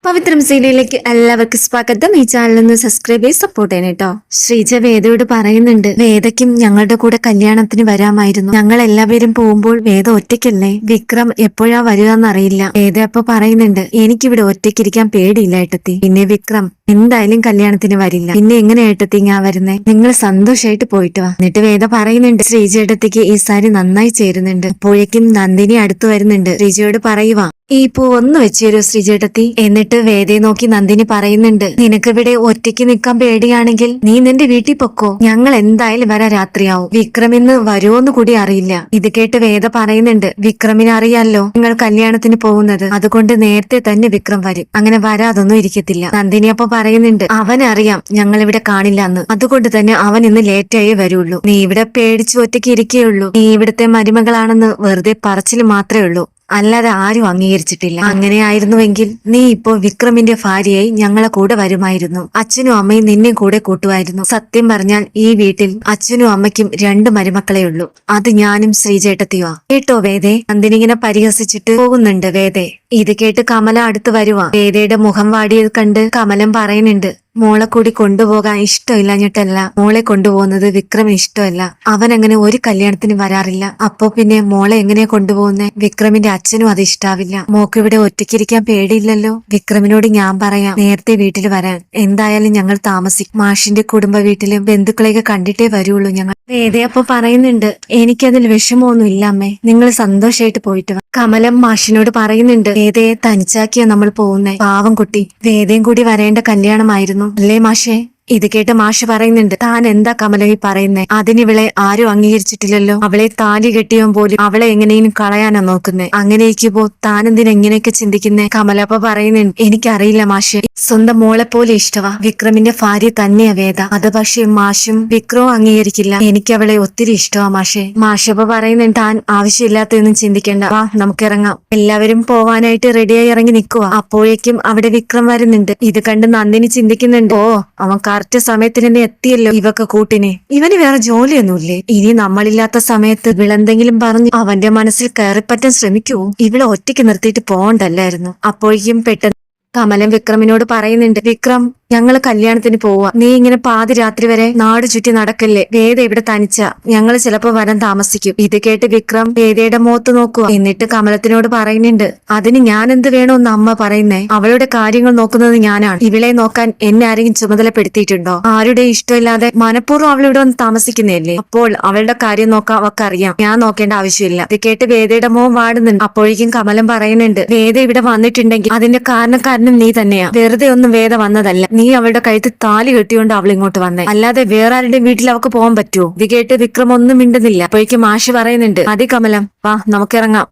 പവിത്രം സീരിയലിലേക്ക് എല്ലാവർക്കും സ്വാഗതം. ഈ ചാനൽ ഒന്ന് സബ്സ്ക്രൈബ് ചെയ്ത് സപ്പോർട്ട് ചെയ്യണം കേട്ടോ. ശ്രീജ വേദയോട് പറയുന്നുണ്ട്, വേദയ്ക്കും ഞങ്ങളുടെ കൂടെ കല്യാണത്തിന് വരാമായിരുന്നു. ഞങ്ങൾ എല്ലാവരും പോകുമ്പോൾ വേദ ഒറ്റയ്ക്കല്ലേ, വിക്രം എപ്പോഴാ വരികയെന്നറിയില്ല. വേദ അപ്പൊ പറയുന്നുണ്ട്, എനിക്കിവിടെ ഒറ്റയ്ക്കിരിക്കാൻ പേടിയില്ല ഏട്ടത്തി. പിന്നെ വിക്രം എന്തായാലും കല്യാണത്തിന് വരില്ല. പിന്നെ എങ്ങനെ ഏട്ടത്തി ഞാൻ വരുന്നേ? നിങ്ങൾ സന്തോഷമായിട്ട് പോയിട്ട് വാ. എന്നിട്ട് വേദ പറയുന്നുണ്ട്, ശ്രീജ ഏട്ടത്തിക്ക് ഈ സാരി നന്നായി ചേരുന്നുണ്ട്. അപ്പോഴേക്കും നന്ദിനി അടുത്തു വരുന്നുണ്ട്. ശ്രീജയോട് പറയുവാ, ഈ പൂ ഒന്ന് വെച്ചേരോ ശ്രീജേട്ടത്തി. എന്നിട്ട് വേദയെ നോക്കി നന്ദിനി പറയുന്നുണ്ട്, നിനക്കിവിടെ ഒറ്റയ്ക്ക് നിൽക്കാൻ പേടിയാണെങ്കിൽ നീ നിന്റെ വീട്ടിൽ പൊക്കോ, ഞങ്ങൾ എന്തായാലും വരാ രാത്രിയാവും. വിക്രമിന്ന് വരുമോന്ന് കൂടി അറിയില്ല. ഇത് കേട്ട് വേദ പറയുന്നുണ്ട്, വിക്രമിന് അറിയാലോ നിങ്ങൾ കല്യാണത്തിന് പോകുന്നത്, അതുകൊണ്ട് നേരത്തെ തന്നെ വിക്രം വരും, അങ്ങനെ വരാതൊന്നും ഇരിക്കത്തില്ല. നന്ദിനി അപ്പൊ പറയുന്നുണ്ട്, അവനറിയാം ഞങ്ങൾ ഇവിടെ കാണില്ല എന്ന്, അതുകൊണ്ട് തന്നെ അവൻ ഇന്ന് ലേറ്റായേ വരുള്ളൂ. നീ ഇവിടെ പേടിച്ചു ഒറ്റയ്ക്ക് ഇരിക്കുകയുള്ളൂ. നീ ഇവിടുത്തെ മരുമകളാണെന്ന് വെറുതെ പറച്ചിൽ മാത്രമേ ഉള്ളൂ, അല്ലാതെ ആരും അംഗീകരിച്ചിട്ടില്ല. അങ്ങനെയായിരുന്നുവെങ്കിൽ നീ ഇപ്പോ വിക്രമിന്റെ ഭാര്യയായി ഞങ്ങളെ കൂടെ വരുമായിരുന്നു. അച്ഛനും അമ്മയും നിന്നെ കൂടെ കൂട്ടുമായിരുന്നു. സത്യം പറഞ്ഞാൽ ഈ വീട്ടിൽ അച്ഛനും അമ്മയ്ക്കും 2 മരുമക്കളെ ഉള്ളൂ, അത് ഞാനും ശ്രീജേട്ടത്തിയുവാ. കേട്ടോ വേദേ? നന്ദിനിങ്ങനെ പരിഹസിച്ചിട്ട് പോകുന്നുണ്ട് വേദേ. ഇത് കേട്ട് കമല അടുത്ത് വരുവാ. വേദയുടെ മുഖം വാടിയത് കണ്ട് കമലം പറയുന്നുണ്ട്, മോളെ കൂടി കൊണ്ടുപോകാൻ ഇഷ്ടമില്ലഞ്ഞിട്ടല്ല, മോളെ കൊണ്ടുപോകുന്നത് വിക്രമിന് ഇഷ്ടമല്ല. അവൻ അങ്ങനെ ഒരു കല്യാണത്തിന് വരാറില്ല. അപ്പൊ പിന്നെ മോളെ എങ്ങനെയാ കൊണ്ടുപോകുന്നേ? വിക്രമിന്റെ അച്ഛനും അത് ഇഷ്ടാവില്ല. മോക്ക് ഇവിടെ ഒറ്റയ്ക്കിരിക്കാൻ പേടിയില്ലല്ലോ. വിക്രമിനോട് ഞാൻ പറയാം നേരത്തെ വീട്ടിൽ വരാൻ. എന്തായാലും ഞങ്ങൾ താമസിക്കും. മാഷിന്റെ കുടുംബ വീട്ടിലും ബന്ധുക്കളെയൊക്കെ കണ്ടിട്ടേ വരുള്ളൂ ഞങ്ങൾ. വേദയപ്പൊ പറയുന്നുണ്ട്, എനിക്കതിൽ വിഷമമൊന്നും ഇല്ല അമ്മേ, നിങ്ങൾ സന്തോഷമായിട്ട് പോയിട്ട് വാ. കമലം മാഷിനോട് പറയുന്നുണ്ട്, വേദയെ തനിച്ചാക്കിയാ നമ്മൾ പോകുന്നേ, പാവം കുട്ടി. വേദയും കൂടി വരേണ്ട കല്യാണമായിരുന്നു അല്ലേ മാഷേ? ഇത് കേട്ട് മാഷ് പറയുന്നുണ്ട്, താൻ എന്താ കമല ഈ പറയുന്നേ? അതിനിവളെ ആരും അംഗീകരിച്ചിട്ടില്ലല്ലോ. അവളെ താലി കെട്ടിയോ പോലും അവളെ എങ്ങനെയും കളയാനാ നോക്കുന്നേ. അങ്ങനെയൊക്കെപ്പോ താൻ എന്തിനാ ഇങ്ങനെയൊക്കെ ചിന്തിക്കുന്നേ? കമല അപ്പൊ പറയുന്നുണ്ട്, എനിക്കറിയില്ല മാഷെ, സ്വന്തം മോളെ പോലെ ഇഷ്ടവാ. വിക്രമിന്റെ ഭാര്യ തന്നെയാ വേദ. അത് പക്ഷെ മാഷും വിക്രവും അംഗീകരിക്കില്ല. എനിക്ക് അവളെ ഒത്തിരി ഇഷ്ടമാ മാഷെ. മാഷപ്പ പറയുന്നുണ്ട്, താൻ ആവശ്യമില്ലാത്തൊന്നും ചിന്തിക്കേണ്ട, വാ നമുക്കിറങ്ങാം. എല്ലാവരും പോവാനായിട്ട് റെഡിയായി ഇറങ്ങി നിൽക്കുക. അപ്പോഴേക്കും അവിടെ വിക്രം വരുന്നുണ്ട്. ഇത് കണ്ട് നന്ദിനി ചിന്തിക്കുന്നുണ്ട്, ഓ അവൻ കറക്റ്റ് സമയത്തിന് തന്നെ എത്തിയല്ലോ ഇവക്ക് കൂട്ടിന്. ഇവന് വേറെ ജോലിയൊന്നുമില്ലേ? ഇനി നമ്മളില്ലാത്ത സമയത്ത് ഇവളെന്തെങ്കിലും പറഞ്ഞ് അവന്റെ മനസ്സിൽ കയറിപ്പറ്റാൻ ശ്രമിക്കൂ. ഇവളെ ഒറ്റയ്ക്ക് നിർത്തിയിട്ട് പോകണ്ടല്ലായിരുന്നു. അപ്പോഴേക്കും പെട്ടെന്ന് കമലം വിക്രമിനോട് പറയുന്നുണ്ട്, വിക്രം ഞങ്ങള് കല്യാണത്തിന് പോവാ. നീ ഇങ്ങനെ പാതിരാത്രി വരെ നാട് ചുറ്റി നടക്കല്ലേ. വേദ ഇവിടെ തനിച്ച, ഞങ്ങള് ചിലപ്പോ വരാൻ താമസിക്കും. ഇത് കേട്ട് വിക്രം വേദയുടെ മുഖത്ത് നോക്കുക. എന്നിട്ട് കമലത്തിനോട് പറയുന്നുണ്ട്, അതിന് ഞാൻ എന്ത് വേണോന്ന് അമ്മ പറയുന്നേ? അവളുടെ കാര്യങ്ങൾ നോക്കുന്നത് ഞാനാണ്. ഇവളെ നോക്കാൻ എന്നെ ആരെങ്കിലും ചുമതലപ്പെടുത്തിയിട്ടുണ്ടോ? ആരുടെ ഇഷ്ടമില്ലാതെ മനഃപൂർവ്വം അവളിവിടെ വന്ന് താമസിക്കുന്നതല്ലേ? അപ്പോൾ അവളുടെ കാര്യം നോക്കാൻ അവക്കറിയാം, ഞാൻ നോക്കേണ്ട ആവശ്യമില്ല. ഇത് കേട്ട് വേദയുടെ മുഖം വാടുന്നുണ്ട്. അപ്പോഴേക്കും കമലം പറയുന്നുണ്ട്, വേദ ഇവിടെ വന്നിട്ടുണ്ടെങ്കിൽ അതിന്റെ കാരണക്കാരനും നീ തന്നെയാ. വെറുതെ ഒന്നും വേദ വന്നതല്ല. നീ അവളുടെ കഴുത്ത് താലി കെട്ടിയോണ്ട് അവൾ ഇങ്ങോട്ട് വന്നേ, അല്ലാതെ വേറെ ആരുടെ വീട്ടിൽ അവൾക്ക് പോകാൻ പറ്റുമോ? ഇത് കേട്ട് വിക്രം ഒന്നും മിണ്ടുന്നില്ല. അപ്പോഴേക്കും മാഷി പറയുന്നുണ്ട്, മതി കമലം, വാ നമുക്കിറങ്ങാം.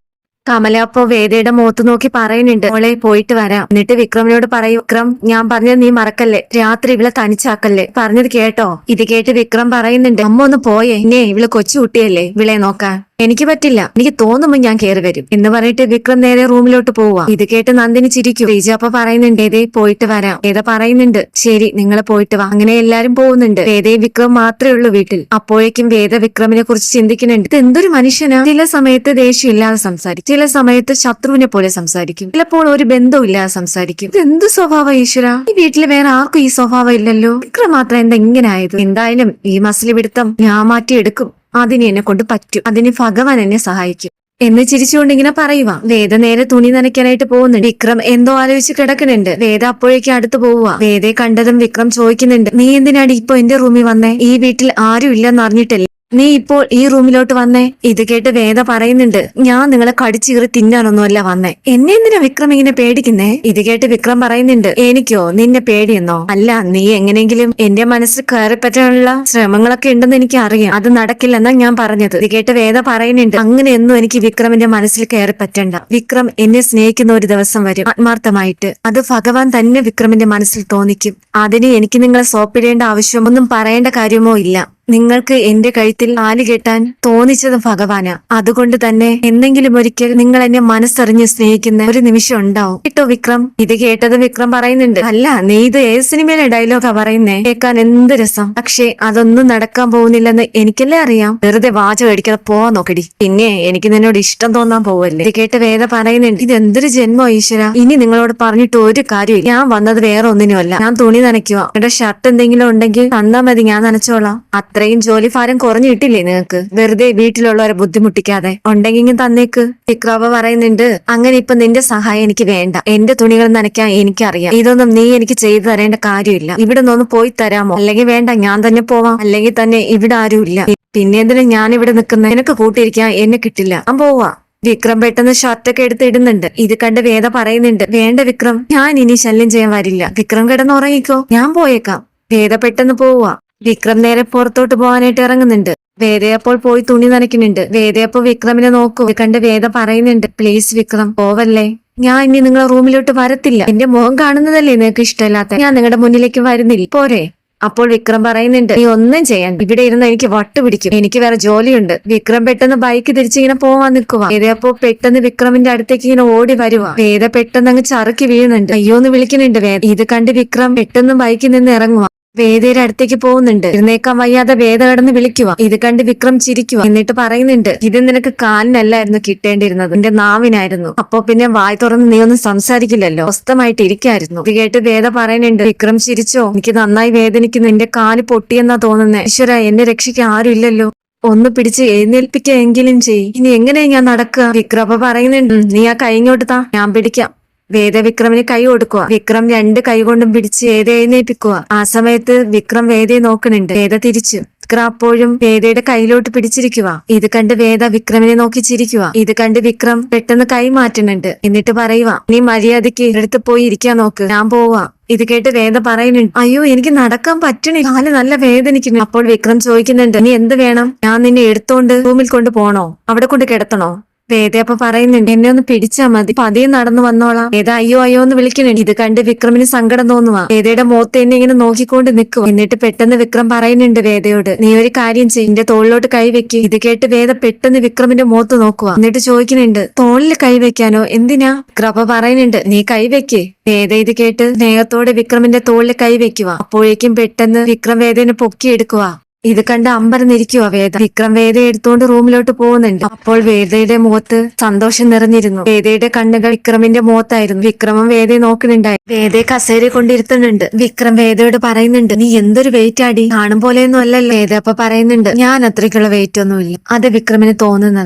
കമല അപ്പൊ വേദയുടെ മുഖത്ത് നോക്കി പറയുന്നുണ്ട്, മോളെ പോയിട്ട് വരാം. എന്നിട്ട് വിക്രമിനോട് പറയും, വിക്രം ഞാൻ പറഞ്ഞത് നീ മറക്കല്ലേ, രാത്രി ഇവളെ തനിച്ചാക്കല്ലേ, പറഞ്ഞത് കേട്ടോ? ഇത് കേട്ട് വിക്രം പറയുന്നുണ്ട്, അമ്മ ഒന്ന് പോയേ, ഇന്നെ ഇവള് കൊച്ചുകുട്ടിയല്ലേ, ഇവളെ നോക്കാൻ എനിക്ക് പറ്റില്ല, എനിക്ക് തോന്നുമ്പോ ഞാൻ കയറി വരും എന്ന് പറഞ്ഞിട്ട് വിക്രം നേരെ റൂമിലോട്ട് പോവാ. ഇത് കേട്ട് നന്ദിനി ചിരിക്കും. ശ്രീജ അപ്പൊ പറയുന്നുണ്ട്, ഏതേ പോയിട്ട് വരാം. വേദ പറയുന്നുണ്ട്, ശരി നിങ്ങൾ പോയിട്ട് വാ. അങ്ങനെ എല്ലാരും പോകുന്നുണ്ട്. വേദയും വിക്രം മാത്രമേ ഉള്ളൂ വീട്ടിൽ. അപ്പോഴേക്കും വേദ വിക്രമിനെ കുറിച്ച് ചിന്തിക്കുന്നുണ്ട്, ഇത് എന്തൊരു മനുഷ്യനാ. ചില സമയത്ത് ദേഷ്യം ഇല്ലാതെ സംസാരിക്കും, ചില സമയത്ത് ശത്രുവിനെ പോലെ സംസാരിക്കും, ചിലപ്പോൾ ഒരു ബന്ധവും ഇല്ലാതെ സംസാരിക്കും. ഇത് എന്ത് സ്വഭാവം ഈശ്വര? ഈ വീട്ടിൽ വേറെ ആർക്കും ഈ സ്വഭാവം ഇല്ലല്ലോ. വിക്രം മാത്രം എന്താ ഇങ്ങനെ ആയത്? എന്തായാലും ഈ മസിൽ പിടുത്തം ഞാൻ മാറ്റിയെടുക്കും, അതിന് എന്നെ കൊണ്ട് പറ്റും, അതിന് ഭഗവാൻ എന്നെ സഹായിക്കും എന്ന് ചിരിച്ചുകൊണ്ട് ഇങ്ങനെ പറയുക. വേദ നേരെ തുണി നനയ്ക്കാനായിട്ട് പോകുന്നുണ്ട്. വിക്രം എന്തോ ആലോചിച്ച് കിടക്കുന്നുണ്ട്. വേദ അപ്പോഴേക്കും അടുത്ത് പോവുക. വേദയെ കണ്ടതും വിക്രം ചോദിക്കുന്നുണ്ട്, നീ എന്തിനാടി ഇപ്പൊ എന്റെ റൂമിൽ വന്നേ? ഈ വീട്ടിൽ ആരും ഇല്ലെന്ന് അറിഞ്ഞിട്ടല്ലേ നീ ഇപ്പോൾ ഈ റൂമിലോട്ട് വന്നേ? ഇത് കേട്ട് വേദ പറയുന്നുണ്ട്, ഞാൻ നിങ്ങളെ കടിച്ചീറി തിന്നാനൊന്നുമല്ല വന്നേ. എന്നെ എന്തിനാ വിക്രം ഇങ്ങനെ പേടിക്കുന്നേ? ഇത് കേട്ട് വിക്രം പറയുന്നുണ്ട്, എനിക്കോ നിന്നെ പേടിയെന്നോ? അല്ല, നീ എങ്ങനെയെങ്കിലും എന്റെ മനസ്സിൽ കയറിപ്പറ്റാനുള്ള ശ്രമങ്ങളൊക്കെ ഉണ്ടെന്ന് എനിക്ക് അറിയാം, അത് നടക്കില്ലെന്നാ ഞാൻ പറഞ്ഞത്. ഇത് കേട്ട് വേദ പറയുന്നുണ്ട്, അങ്ങനെയൊന്നും എനിക്ക് വിക്രമിന്റെ മനസ്സിൽ കയറിപ്പറ്റണ്ട. വിക്രം എന്നെ സ്നേഹിക്കുന്ന ഒരു ദിവസം വരും, ആത്മാർത്ഥമായിട്ട്. അത് ഭഗവാൻ തന്നെ വിക്രമിന്റെ മനസ്സിൽ തോന്നിക്കും. അതിന് എനിക്ക് നിങ്ങളെ സോപ്പിടേണ്ട ആവശ്യമൊന്നും പറയേണ്ട കാര്യമോ ഇല്ല. നിങ്ങൾക്ക് എന്റെ കഴുത്തിൽ താലി കെട്ടാൻ തോന്നിച്ചത് ഭഗവാനാ. അതുകൊണ്ട് തന്നെ എന്തെങ്കിലും ഒരിക്കൽ നിങ്ങൾ എന്നെ മനസ്സറിഞ്ഞ് സ്നേഹിക്കുന്ന ഒരു നിമിഷം ഉണ്ടാവും കേട്ടോ വിക്രം. ഇത് കേട്ടത് വിക്രം പറയുന്നുണ്ട്, അല്ല നീ ഇത് ഏത് സിനിമയിലെ ഡയലോഗാ പറയുന്നേ? കേൾക്കാൻ എന്ത് രസം. പക്ഷേ അതൊന്നും നടക്കാൻ പോകുന്നില്ലെന്ന് എനിക്കല്ലേ അറിയാം. വെറുതെ വാചകം അടിക്കാതെ പോവാൻ നോക്കടി. പിന്നെ എനിക്ക് നിന്നോട് ഇഷ്ടം തോന്നാൻ പോവല്ലേ. ഇത് കേട്ട് വേദ പറയുന്നുണ്ട്, ഇത് എന്തൊരു ജന്മോ ഈശ്വര. ഇനി നിങ്ങളോട് പറഞ്ഞിട്ട് ഒരു കാര്യമില്ല. ഞാൻ വന്നത് വേറെ ഒന്നിനുമല്ല. ഞാൻ തുണി നനയ്ക്കുക. എന്റെ ഷർട്ട് എന്തെങ്കിലും ഉണ്ടെങ്കിൽ തന്നാ മതി, ഞാൻ നനച്ചോളാം. അത്രയും ജോലി ഭാരം കുറഞ്ഞു കിട്ടില്ലേ നിങ്ങൾക്ക്? വെറുതെ വീട്ടിലുള്ളവരെ ബുദ്ധിമുട്ടിക്കാതെ. ഉണ്ടെങ്കിൽ തന്നേക്ക്. വിക്രമ പറയുന്നുണ്ട്, അങ്ങനെ ഇപ്പൊ നിന്റെ സഹായം എനിക്ക് വേണ്ട. എന്റെ തുണികൾ നനയ്ക്കാൻ എനിക്കറിയാം. ഇതൊന്നും നീ എനിക്ക് ചെയ്തു തരേണ്ട കാര്യമില്ല. ഇവിടെ നിന്ന് പോയി തരാമോ? അല്ലെങ്കിൽ വേണ്ട, ഞാൻ തന്നെ പോവാം. അല്ലെങ്കിൽ തന്നെ ഇവിടെ ആരുമില്ല. പിന്നെ എന്തിനാ ഞാൻ ഇവിടെ നിൽക്കുന്നത്? നിനക്ക് കൂട്ടിയിരിക്കാൻ എന്നെ കിട്ടില്ല. ഞാൻ പോവാ. വിക്രം പെട്ടെന്ന് ഷർട്ടൊക്കെ എടുത്ത് ഇടുന്നുണ്ട്. ഇത് കണ്ട് വേദ പറയുന്നുണ്ട്, വേണ്ട വിക്രം, ഞാൻ ഇനി ശല്യം ചെയ്യാൻ വരില്ല. വിക്രം കിടന്നുറങ്ങിക്കോ, ഞാൻ പോയേക്കാം. വേദ പെട്ടെന്ന് പോവുക. വിക്രം നേരെ പുറത്തോട്ട് പോകാനായിട്ട് ഇറങ്ങുന്നുണ്ട്. വേദയപ്പോൾ പോയി തുണി നനയ്ക്കുന്നുണ്ട്. വേദയപ്പോ വിക്രമിനെ നോക്കൂ. ഇത് കണ്ട് വേദ പറയുന്നുണ്ട്, പ്ലീസ് വിക്രം പോവല്ലേ. ഞാൻ ഇനി നിങ്ങളെ റൂമിലോട്ട് വരത്തില്ല. എന്റെ മുഖം കാണുന്നതല്ലേ നിങ്ങൾക്ക് ഇഷ്ടമില്ലാത്ത. ഞാൻ നിങ്ങളുടെ മുന്നിലേക്ക് വരുന്നില്ല, പോരെ. അപ്പോൾ വിക്രം പറയുന്നുണ്ട്, നീ ഒന്നും ചെയ്യാൻ. ഇവിടെ ഇരുന്ന് എനിക്ക് വട്ടുപിടിക്കും. എനിക്ക് വേറെ ജോലിയുണ്ട്. വിക്രം പെട്ടെന്ന് ബൈക്ക് തിരിച്ചിങ്ങനെ പോവാൻ നിൽക്കുക. വേദയപ്പോ പെട്ടെന്ന് വിക്രമിന്റെ അടുത്തേക്ക് ഇങ്ങനെ ഓടി വരുക. വേദ പെട്ടെന്ന് അങ്ങ് ചറുക്കി വീഴുന്നുണ്ട്. അയ്യോന്ന് വിളിക്കുന്നുണ്ട് വേദ. ഇത് കണ്ട് വിക്രം പെട്ടെന്ന് ബൈക്കിൽ നിന്ന് ഇറങ്ങുക. വേദയുടെ അടുത്തേക്ക് പോകുന്നുണ്ട്. ഇരുന്നേക്കാൻ വയ്യാതെ വേദ കടന്ന് വിളിക്കുക. ഇത് കണ്ട് വിക്രം ചിരിക്കുക. എന്നിട്ട് പറയുന്നുണ്ട്, ഇത് നിനക്ക് കാലിനല്ലായിരുന്നു കിട്ടേണ്ടിയിരുന്നത്, നിന്റെ നാവിനായിരുന്നു. അപ്പൊ പിന്നെ വായി തുറന്ന് നീ ഒന്നും സംസാരിക്കില്ലല്ലോ, സ്വസ്ഥമായിട്ട് ഇരിക്കായിരുന്നു. ഇത് കേട്ട് വേദ പറയുന്നുണ്ട്, വിക്രം ചിരിച്ചോ? എനിക്ക് നന്നായി വേദനിക്കുന്നു. നിന്റെ കാല് പൊട്ടിയെന്നാ തോന്നുന്നേ. ഈശ്വര, എന്നെ രക്ഷിക്കാൻ ആരും ഇല്ലല്ലോ. ഒന്ന് പിടിച്ച് എഴുന്നേൽപ്പിക്കെങ്കിലും ചെയ്. ഇനി എങ്ങനെയാ ഞാൻ നടക്കുക? വിക്രം അപ്പൊ പറയുന്നുണ്ട്, നീ ആ കൈ ഇങ്ങോട്ട് താ, ഞാൻ പിടിക്കാം. വേദ വിക്രമിന് കൈ കൊടുക്കുക. വിക്രം രണ്ട് കൈ കൊണ്ടും പിടിച്ച് വേദ എഴുന്നേൽപ്പിക്കുക. ആ സമയത്ത് വിക്രം വേദയെ നോക്കുന്നുണ്ട്. വേദ തിരിച്ചു. വിക്രം അപ്പോഴും വേദയുടെ കയ്യിലോട്ട് പിടിച്ചിരിക്കുക. ഇത് കണ്ട് വേദ വിക്രമിനെ നോക്കി ചിരിക്കുക. ഇത് കണ്ട് വിക്രം പെട്ടെന്ന് കൈ മാറ്റുന്നുണ്ട്. എന്നിട്ട് പറയുക, നീ മര്യാദയ്ക്ക് എടുത്ത് പോയി ഇരിക്കാൻ നോക്ക്, ഞാൻ പോവാ. ഇത് കേട്ട് വേദ പറയുന്നുണ്ട്, അയ്യോ എനിക്ക് നടക്കാൻ പറ്റണില്ല, കാല് നല്ല വേദനിക്കുന്നു. അപ്പോൾ വിക്രം ചോദിക്കുന്നുണ്ട്, നീ എന്ത് വേണം? ഞാൻ നിന്നെ എടുത്തോണ്ട് റൂമിൽ കൊണ്ട് പോണോ? അവിടെ കൊണ്ട് കിടത്തണോ? വേദ അപ്പൊ പറയുന്നുണ്ട്, എന്നെ ഒന്ന് പിടിച്ചാ മതി, പതിയെ നടന്നു വന്നോളാം. വേദ അയ്യോ അയ്യോ എന്ന് വിളിക്കുന്നുണ്ട്. ഇത് കണ്ട് വിക്രമിന് സങ്കടം തോന്നുക. വേദയുടെ മുഖത്ത് എന്നെ ഇങ്ങനെ നോക്കിക്കൊണ്ട് നിൽക്കുക. എന്നിട്ട് പെട്ടെന്ന് വിക്രം പറയുന്നുണ്ട് വേദയോട്, നീ ഒരു കാര്യം ചെയ്യ്, എന്റെ തോളിലോട്ട് കൈവെക്ക്. ഇത് കേട്ട് വേദ പെട്ടെന്ന് വിക്രമിന്റെ മുഖത്ത് നോക്കുക. എന്നിട്ട് ചോദിക്കുന്നുണ്ട്, തോളിൽ കൈവെക്കാനോ? എന്തിനാ? വിക്രം അപ്പൊ പറയുന്നുണ്ട്, നീ കൈവെക്ക്. വേദ ഇത് കേട്ട് സ്നേഹത്തോടെ വിക്രമിന്റെ തോളിൽ കൈവെക്കുക. അപ്പോഴേക്കും പെട്ടെന്ന് വിക്രം വേദനെ പൊക്കിയെടുക്കുക. ഇത് കണ്ട് അമ്പരന്നിരിക്കുക വേദ. വിക്രം വേദയെ എടുത്തുകൊണ്ട് റൂമിലോട്ട് പോകുന്നുണ്ട്. അപ്പോൾ വേദയുടെ മുഖത്ത് സന്തോഷം നിറഞ്ഞിരുന്നു. വേദയുടെ കണ്ണുകൾ വിക്രമിന്റെ മുഖത്തായിരുന്നു. വിക്രമം വേദയെ നോക്കുന്നുണ്ടായി. വേദയെ കസേര കൊണ്ടിരുത്തുന്നുണ്ട്. വിക്രം വേദയോട് പറയുന്നുണ്ട്, നീ എന്തൊരു വെയിറ്റ് ആടി, കാണും പോലെയൊന്നും അല്ലല്ലോ. വേദ അപ്പൊ പറയുന്നുണ്ട്, ഞാൻ അത്രയ്ക്കുള്ള വെയിറ്റ് ഒന്നുമില്ല. അത് വിക്രമിന് തോന്നുന്നത്.